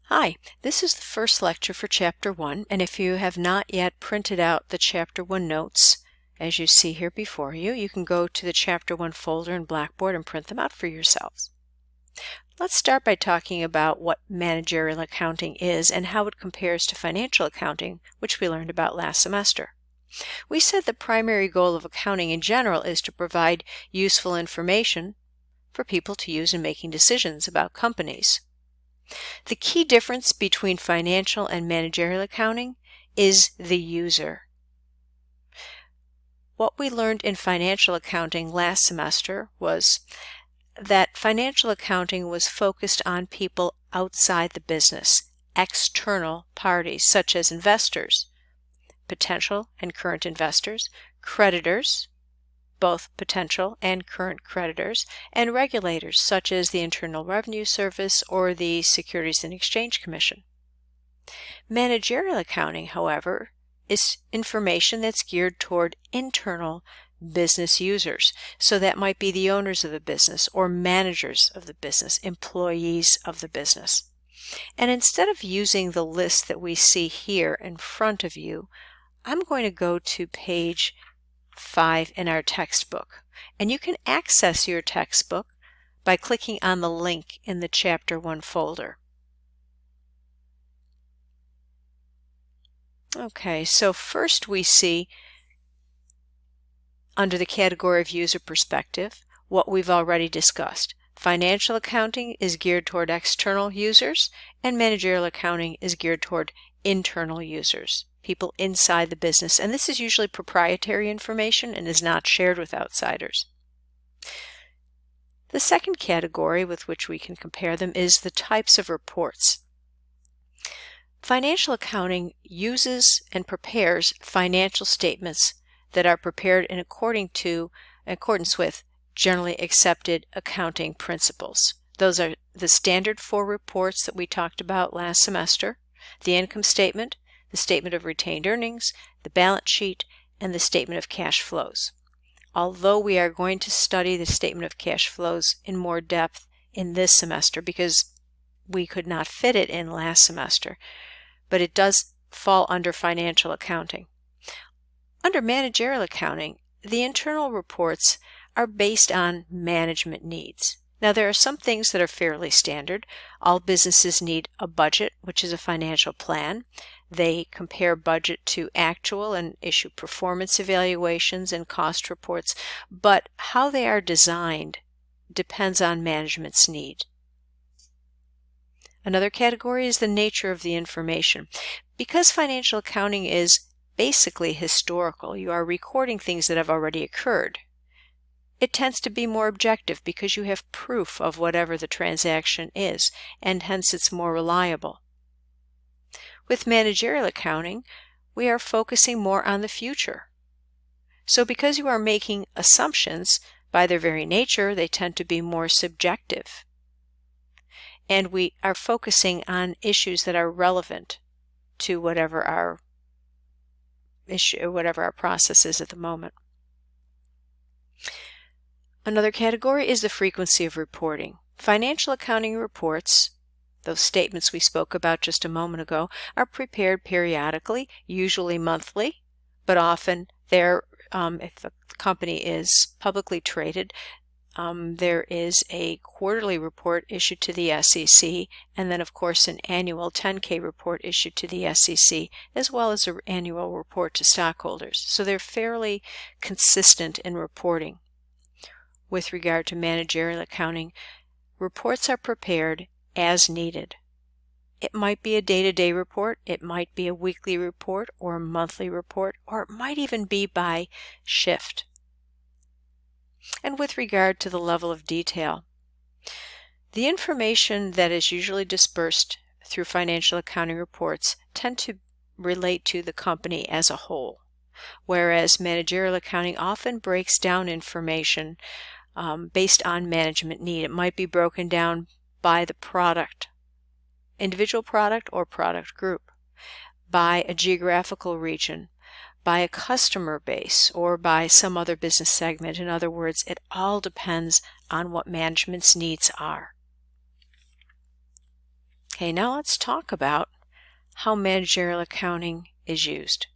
Hi, this is the first lecture for Chapter 1, and if you have not yet printed out the Chapter 1 notes, as you see here before you, you can go to the Chapter 1 folder in Blackboard and print them out for yourselves. Let's start by talking about what managerial accounting is and how it compares to financial accounting, which we learned about last semester. We said the primary goal of accounting in general is to provide useful information for people to use in making decisions about companies. The key difference between financial and managerial accounting is the user. What we learned in financial accounting last semester was that financial accounting was focused on people outside the business, external parties such as investors, potential and current investors, creditors, both potential and current creditors, and regulators such as the Internal Revenue Service or the Securities and Exchange Commission. Managerial accounting, however, is information that's geared toward internal business users. So that might be the owners of the business or managers of the business, employees of the business. And instead of using the list that we see here in front of you, I'm going to go to page 5 in our textbook. And you can access your textbook by clicking on the link in the Chapter 1 folder. Okay, so first we see under the category of user perspective what we've already discussed. Financial accounting is geared toward external users, and managerial accounting is geared toward internal users, people inside the business, and this is usually proprietary information and is not shared with outsiders. The second category with which we can compare them is the types of reports. Financial accounting uses and prepares financial statements that are prepared in accordance with generally accepted accounting principles. Those are the standard 4 reports that we talked about last semester: the income statement, the statement of retained earnings, the balance sheet, and the statement of cash flows. Although we are going to study the statement of cash flows in more depth in this semester because we could not fit it in last semester, but it does fall under financial accounting. Under managerial accounting, the internal reports are based on management needs. Now, there are some things that are fairly standard. All businesses need a budget, which is a financial plan. They compare budget to actual and issue performance evaluations and cost reports, but how they are designed depends on management's need. Another category is the nature of the information. Because financial accounting is basically historical, you are recording things that have already occurred. It tends to be more objective because you have proof of whatever the transaction is, and hence it's more reliable. With managerial accounting, we are focusing more on the future. So because you are making assumptions, by their very nature, they tend to be more subjective. And we are focusing on issues that are relevant to whatever our process is at the moment. Another category is the frequency of reporting. Financial accounting reports, those statements we spoke about just a moment ago, are prepared periodically, usually monthly, but often if the company is publicly traded, there is a quarterly report issued to the SEC, and then of course an annual 10K report issued to the SEC, as well as an annual report to stockholders. So they're fairly consistent in reporting. With regard to managerial accounting, reports are prepared as needed. It might be a day-to-day report, it might be a weekly report or a monthly report, or it might even be by shift. And with regard to the level of detail, the information that is usually dispersed through financial accounting reports tend to relate to the company as a whole, whereas managerial accounting often breaks down information based on management need. It might be broken down by the product, individual product or product group, by a geographical region, by a customer base, or by some other business segment. In other words, it all depends on what management's needs are. Okay, now let's talk about how managerial accounting is used.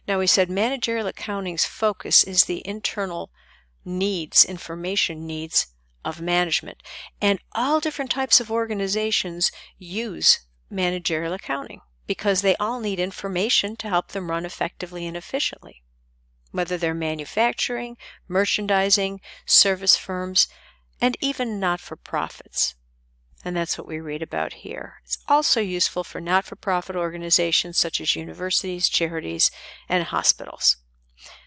Now we said managerial accounting's focus is the internal needs, information needs of management, and all different types of organizations use managerial accounting because they all need information to help them run effectively and efficiently. Whether they're manufacturing, merchandising, service firms, and even not-for-profits. And that's what we read about here. It's also useful for not-for-profit organizations such as universities, charities, and hospitals.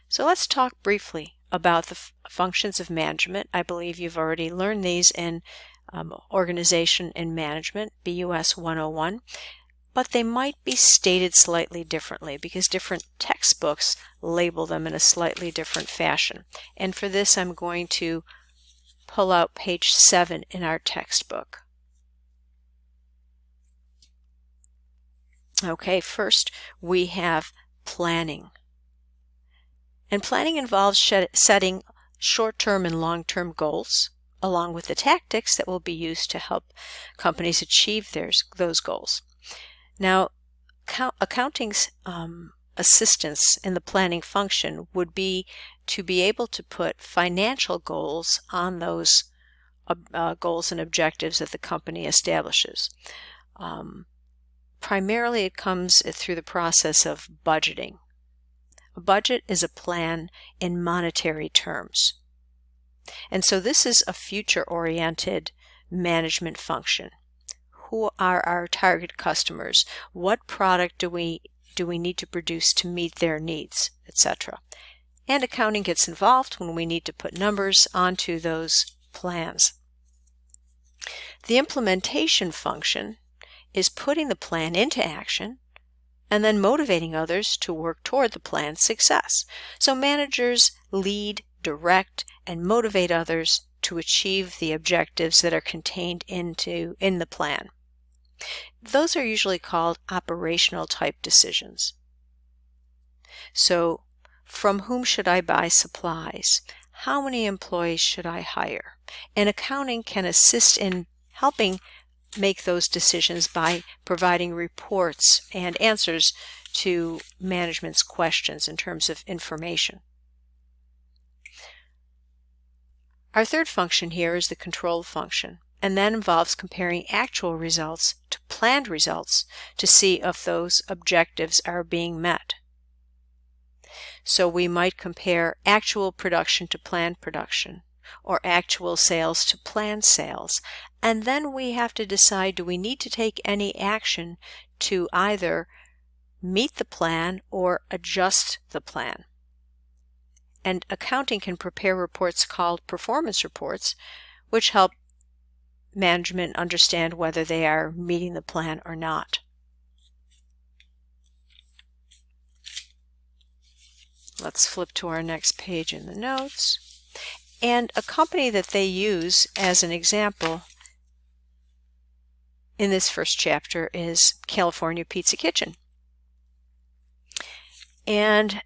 So let's talk briefly about the functions of management. I believe you've already learned these in Organization and Management, BUS 101, but they might be stated slightly differently because different textbooks label them in a slightly different fashion. And for this, I'm going to pull out page 7 in our textbook. Okay, first we have planning. And planning involves setting short-term and long-term goals, along with the tactics that will be used to help companies achieve those goals. Now, accounting's assistance in the planning function would be to be able to put financial goals on those goals and objectives that the company establishes. Primarily, it comes through the process of budgeting. A budget is a plan in monetary terms. And so this is a future-oriented management function. Who are our target customers? What product do we need to produce to meet their needs, etc. And accounting gets involved when we need to put numbers onto those plans. The implementation function is putting the plan into action and then motivating others to work toward the plan's success. So managers lead, direct, and motivate others to achieve the objectives that are contained in the plan. Those are usually called operational type decisions. So, from whom should I buy supplies? How many employees should I hire? And accounting can assist in helping make those decisions by providing reports and answers to management's questions in terms of information. Our third function here is the control function, and that involves comparing actual results to planned results to see if those objectives are being met. So we might compare actual production to planned production, or actual sales to planned sales, and then we have to decide, do we need to take any action to either meet the plan or adjust the plan? And accounting can prepare reports called performance reports, which help management understand whether they are meeting the plan or not. Let's flip to our next page in the notes. And a company that they use as an example in this first chapter is California Pizza Kitchen. And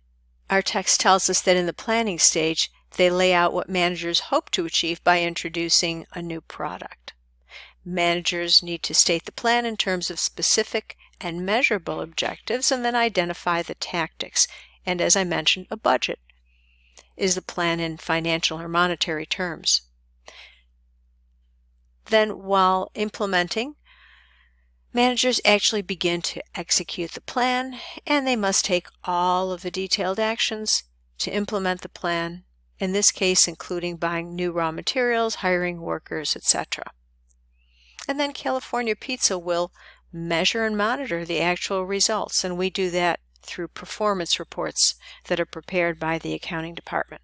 our text tells us that in the planning stage, they lay out what managers hope to achieve by introducing a new product. Managers need to state the plan in terms of specific and measurable objectives and then identify the tactics. And as I mentioned, a budget is the plan in financial or monetary terms. Then, while implementing, managers actually begin to execute the plan, and they must take all of the detailed actions to implement the plan, in this case including buying new raw materials, hiring workers, etc. And then California Pizza will measure and monitor the actual results, and we do that through performance reports that are prepared by the accounting department.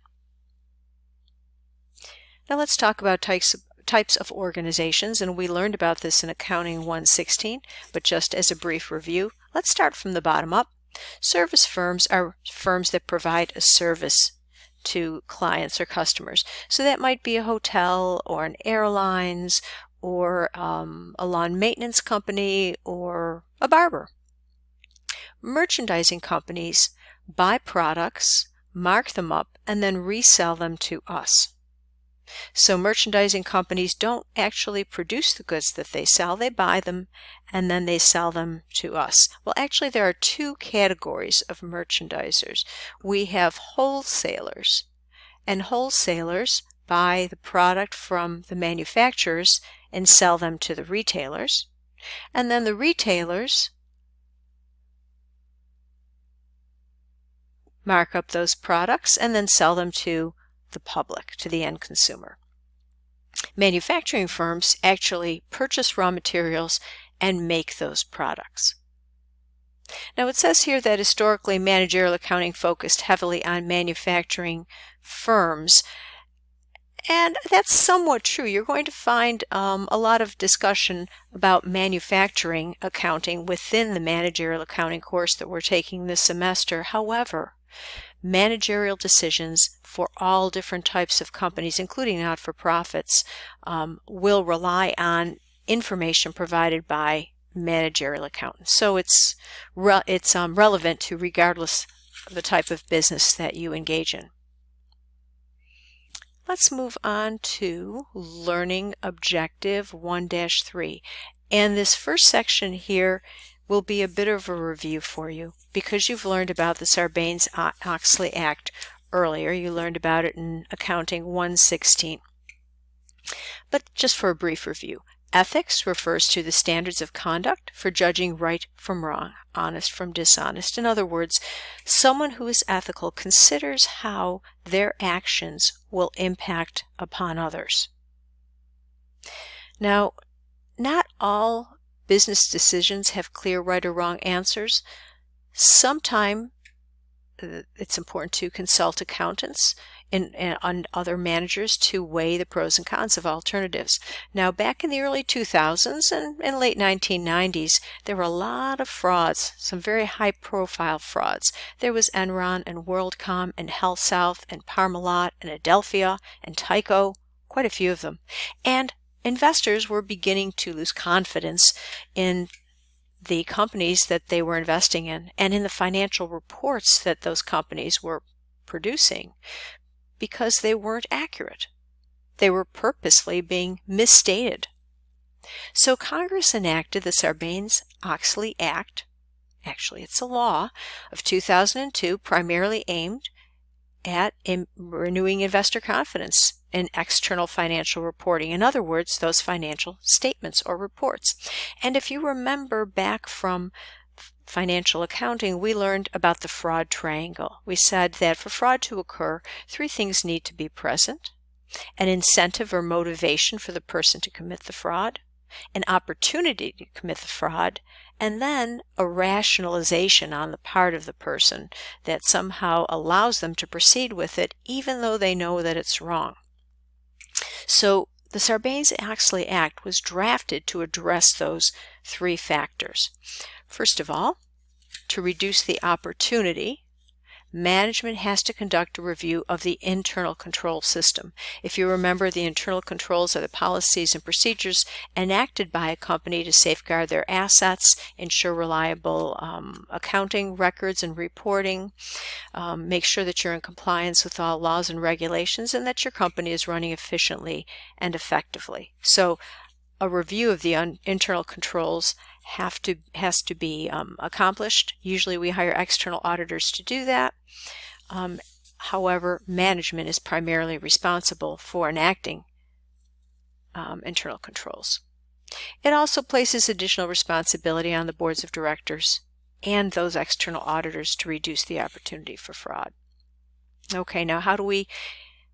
Now let's talk about types of organizations, and we learned about this in Accounting 116, but just as a brief review, let's start from the bottom up. Service firms are firms that provide a service to clients or customers. So that might be a hotel or an airlines or a lawn maintenance company or a barber. Merchandising companies buy products, mark them up, and then resell them to us. So merchandising companies don't actually produce the goods that they sell. They buy them and then they sell them to us. Well, actually, there are two categories of merchandisers. We have wholesalers, and wholesalers buy the product from the manufacturers and sell them to the retailers. And then the retailers mark up those products and then sell them to the public, to the end consumer. Manufacturing firms actually purchase raw materials and make those products. Now it says here that historically managerial accounting focused heavily on manufacturing firms, and that's somewhat true. You're going to find a lot of discussion about manufacturing accounting within the managerial accounting course that we're taking this semester. However, managerial decisions for all different types of companies, including not-for-profits, will rely on information provided by managerial accountants. So it's relevant to regardless of the type of business that you engage in. Let's move on to Learning Objective 1-3. And this first section here will be a bit of a review for you because you've learned about the Sarbanes-Oxley Act earlier. You learned about it in Accounting 116. But just for a brief review, ethics refers to the standards of conduct for judging right from wrong, honest from dishonest. In other words, someone who is ethical considers how their actions will impact upon others. Now, not all business decisions have clear right or wrong answers. Sometimes it's important to consult accountants and other managers to weigh the pros and cons of alternatives. Now, back in the early 2000s and late 1990s, there were a lot of frauds, some very high-profile frauds. There was Enron and WorldCom and HealthSouth and Parmalat and Adelphia and Tyco, quite a few of them. And investors were beginning to lose confidence in the companies that they were investing in and in the financial reports that those companies were producing because they weren't accurate. They were purposely being misstated. So Congress enacted the Sarbanes-Oxley Act, actually it's a law, of 2002, primarily aimed at renewing investor confidence in external financial reporting. In other words, those financial statements or reports. And if you remember back from financial accounting, we learned about the fraud triangle. We said that for fraud to occur, three things need to be present: an incentive or motivation for the person to commit the fraud, an opportunity to commit the fraud, and then a rationalization on the part of the person that somehow allows them to proceed with it even though they know that it's wrong. So the Sarbanes-Oxley Act was drafted to address those three factors. First of all, to reduce the opportunity, management has to conduct a review of the internal control system. If you remember, the internal controls are the policies and procedures enacted by a company to safeguard their assets, ensure reliable accounting records and reporting, make sure that you're in compliance with all laws and regulations, and that your company is running efficiently and effectively. So a review of the internal controls has to be accomplished. Usually we hire external auditors to do that. However, management is primarily responsible for enacting internal controls. It also places additional responsibility on the boards of directors and those external auditors to reduce the opportunity for fraud. Okay, now how do we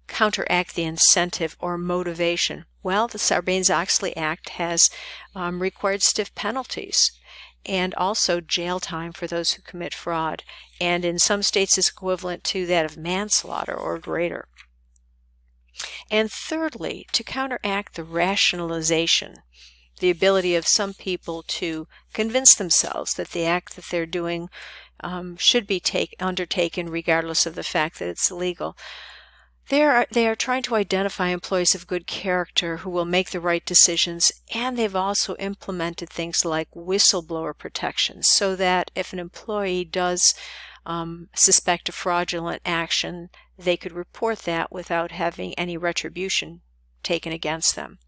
counteract the incentive or motivation? Well, the Sarbanes-Oxley Act has required stiff penalties and also jail time for those who commit fraud, and in some states is equivalent to that of manslaughter or greater. And thirdly, to counteract the rationalization, the ability of some people to convince themselves that the act that they're doing should be undertaken regardless of the fact that it's illegal. They are trying to identify employees of good character who will make the right decisions, and they've also implemented things like whistleblower protections so that if an employee does suspect a fraudulent action, they could report that without having any retribution taken against them.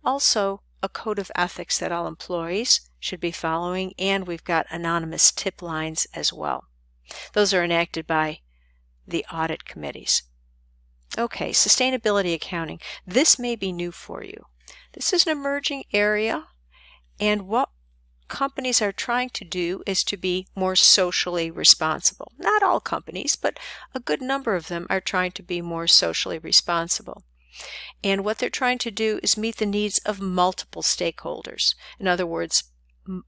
Also, a code of ethics that all employees should be following, and we've got anonymous tip lines as well. Those are enacted by the audit committees. Okay, sustainability accounting. This may be new for you. This is an emerging area, and what companies are trying to do is to be more socially responsible. Not all companies, but a good number of them are trying to be more socially responsible. And what they're trying to do is meet the needs of multiple stakeholders. In other words,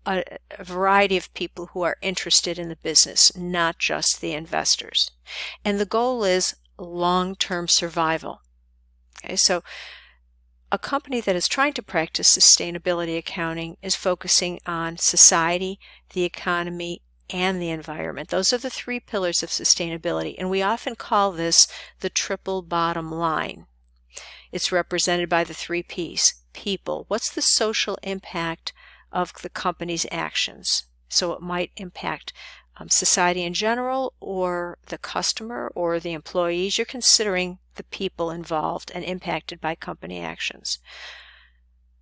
a variety of people who are interested in the business, not just the investors. And the goal is long-term survival. Okay, so a company that is trying to practice sustainability accounting is focusing on society, the economy, and the environment. Those are the three pillars of sustainability, and we often call this the triple bottom line. It's represented by the three P's. People. What's the social impact of the company's actions? So it might impact society in general, or the customer, or the employees. You're considering the people involved and impacted by company actions.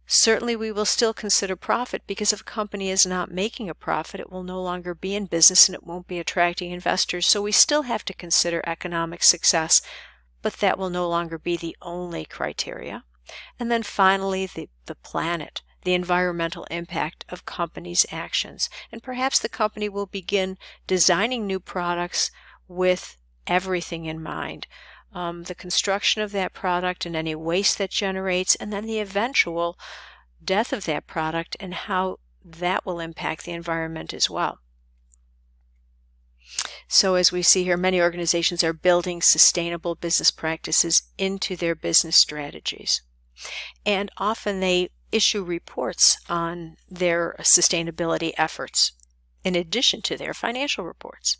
Certainly we will still consider profit, because if a company is not making a profit, it will no longer be in business and it won't be attracting investors. So we still have to consider economic success, but that will no longer be the only criteria. And then finally, the planet, the environmental impact of companies' actions. And perhaps the company will begin designing new products with everything in mind. The construction of that product and any waste that generates, and then the eventual death of that product and how that will impact the environment as well. So as we see here, many organizations are building sustainable business practices into their business strategies. And often they issue reports on their sustainability efforts in addition to their financial reports.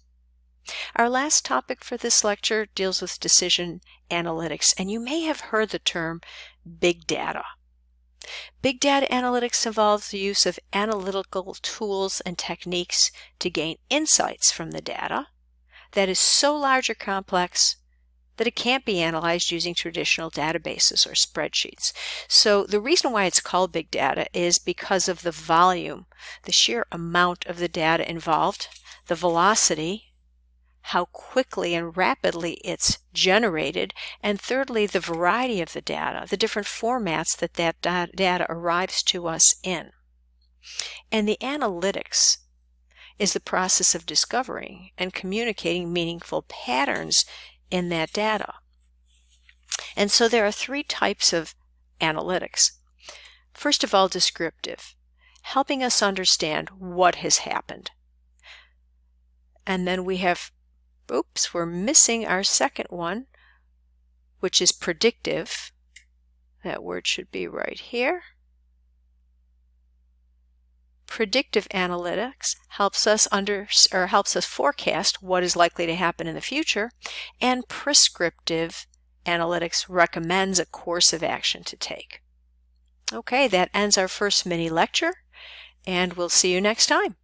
Our last topic for this lecture deals with decision analytics, and you may have heard the term big data. Big data analytics involves the use of analytical tools and techniques to gain insights from the data that is so large or complex that it can't be analyzed using traditional databases or spreadsheets. So the reason why it's called big data is because of the volume, the sheer amount of the data involved, the velocity, how quickly and rapidly it's generated, and thirdly, the variety of the data, the different formats that data arrives to us in. And the analytics is the process of discovering and communicating meaningful patterns in that data. And so there are three types of analytics. First of all, descriptive, helping us understand what has happened. And then we have, we're missing our second one, which is predictive. That word should be right here. Predictive analytics helps us forecast what is likely to happen in the future, and prescriptive analytics recommends a course of action to take. Okay, that ends our first mini lecture, and we'll see you next time.